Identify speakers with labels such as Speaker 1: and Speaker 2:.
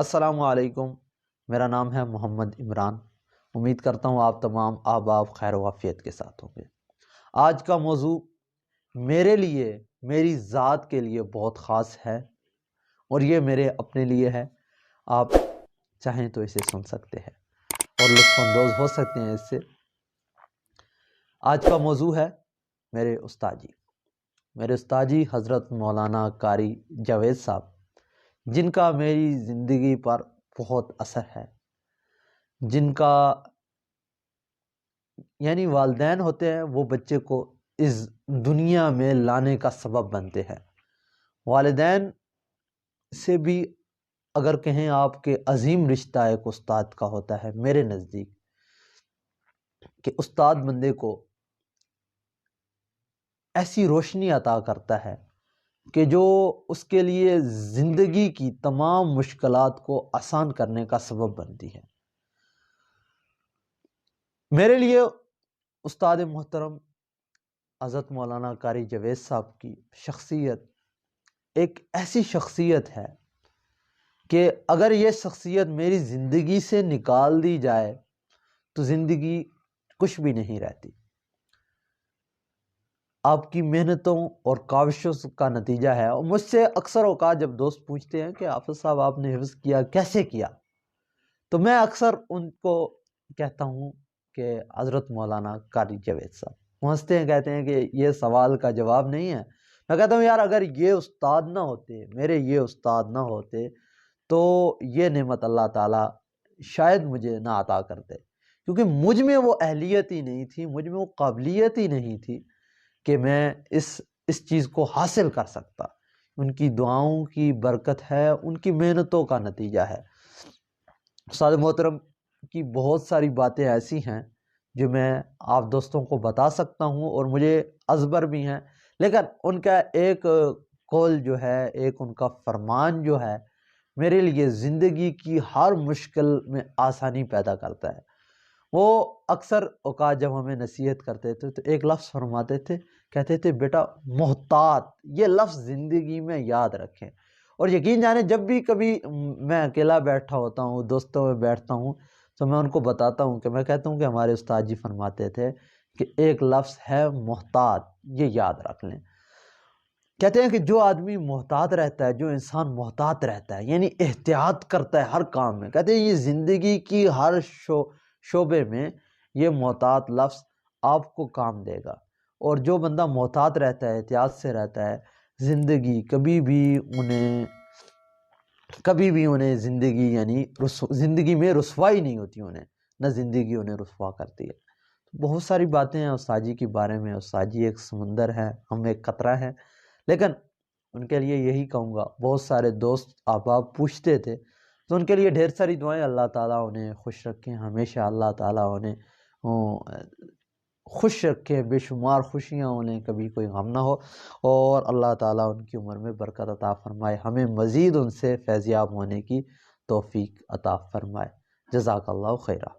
Speaker 1: السلام علیکم، میرا نام ہے محمد عمران۔ امید کرتا ہوں آپ تمام احباب خیر و عافیت کے ساتھ ہوں گے۔ آج کا موضوع میرے لیے، میری ذات کے لیے بہت خاص ہے اور یہ میرے اپنے لیے ہے۔ آپ چاہیں تو اسے سن سکتے ہیں اور لطف اندوز ہو سکتے ہیں اس سے۔ آج کا موضوع ہے میرے استاد جی۔ میرے استاد جی حضرت مولانا قاری جاوید صاحب، جن کا میری زندگی پر بہت اثر ہے، جن کا یعنی والدین ہوتے ہیں وہ بچے کو اس دنیا میں لانے کا سبب بنتے ہیں۔ والدین سے بھی اگر کہیں آپ کے عظیم رشتہ ایک استاد کا ہوتا ہے میرے نزدیک، کہ استاد بندے کو ایسی روشنی عطا کرتا ہے کہ جو اس کے لیے زندگی کی تمام مشکلات کو آسان کرنے کا سبب بنتی ہے۔ میرے لیے استاد محترم حضرت مولانا قاری جاوید صاحب کی شخصیت ایک ایسی شخصیت ہے کہ اگر یہ شخصیت میری زندگی سے نکال دی جائے تو زندگی کچھ بھی نہیں رہتی۔ آپ کی محنتوں اور کاوشوں کا نتیجہ ہے۔ اور مجھ سے اکثر اوقات جب دوست پوچھتے ہیں کہ حافظ صاحب آپ نے حفظ کیا، کیسے کیا، تو میں اکثر ان کو کہتا ہوں کہ حضرت مولانا قاری جاوید صاحب۔ وہ ہنستے ہیں، کہتے ہیں کہ یہ سوال کا جواب نہیں ہے۔ میں کہتا ہوں یار، اگر یہ استاد نہ ہوتے، میرے یہ استاد نہ ہوتے تو یہ نعمت اللہ تعالیٰ شاید مجھے نہ عطا کرتے، کیونکہ مجھ میں وہ اہلیت ہی نہیں تھی، مجھ میں وہ قابلیت ہی نہیں تھی کہ میں اس چیز کو حاصل کر سکتا۔ ان کی دعاؤں کی برکت ہے، ان کی محنتوں کا نتیجہ ہے۔ استاد محترم کی بہت ساری باتیں ایسی ہیں جو میں آپ دوستوں کو بتا سکتا ہوں اور مجھے ازبر بھی ہیں، لیکن ان کا ایک قول جو ہے، ایک ان کا فرمان جو ہے، میرے لیے زندگی کی ہر مشکل میں آسانی پیدا کرتا ہے۔ وہ اکثر اوقات جب ہمیں نصیحت کرتے تھے تو ایک لفظ فرماتے تھے، کہتے تھے بیٹا محتاط، یہ لفظ زندگی میں یاد رکھیں۔ اور یقین جانیں، جب بھی کبھی میں اکیلا بیٹھا ہوتا ہوں، دوستوں میں بیٹھتا ہوں، تو میں ان کو بتاتا ہوں کہ میں کہتا ہوں کہ ہمارے استاد جی فرماتے تھے کہ ایک لفظ ہے محتاط، یہ یاد رکھ لیں۔ کہتے ہیں کہ جو آدمی محتاط رہتا ہے، جو انسان محتاط رہتا ہے، یعنی احتیاط کرتا ہے ہر کام میں، کہتے ہیں یہ زندگی کی ہر شعبے میں یہ محتاط لفظ آپ کو کام دے گا۔ اور جو بندہ محتاط رہتا ہے، احتیاط سے رہتا ہے، زندگی کبھی بھی انہیں زندگی یعنی زندگی میں رسوائی نہیں ہوتی، انہیں نہ زندگی انہیں رسوا کرتی ہے۔ بہت ساری باتیں ہیں استاد جی کے بارے میں۔ استاد جی ایک سمندر ہے، ہم ایک قطرہ ہیں، لیکن ان کے لیے یہی کہوں گا، بہت سارے دوست احباب پوچھتے تھے تو ان کے لیے ڈھیر ساری دعائیں، اللہ تعالیٰ انہیں خوش رکھیں، ہمیشہ اللہ تعالیٰ انہیں خوش رکھے، بے شمار خوشیاں انہیں، کبھی کوئی غم نہ ہو، اور اللہ تعالیٰ ان کی عمر میں برکت عطا فرمائے، ہمیں مزید ان سے فیض یاب ہونے کی توفیق عطا فرمائے۔ جزاک اللہ خیرہ۔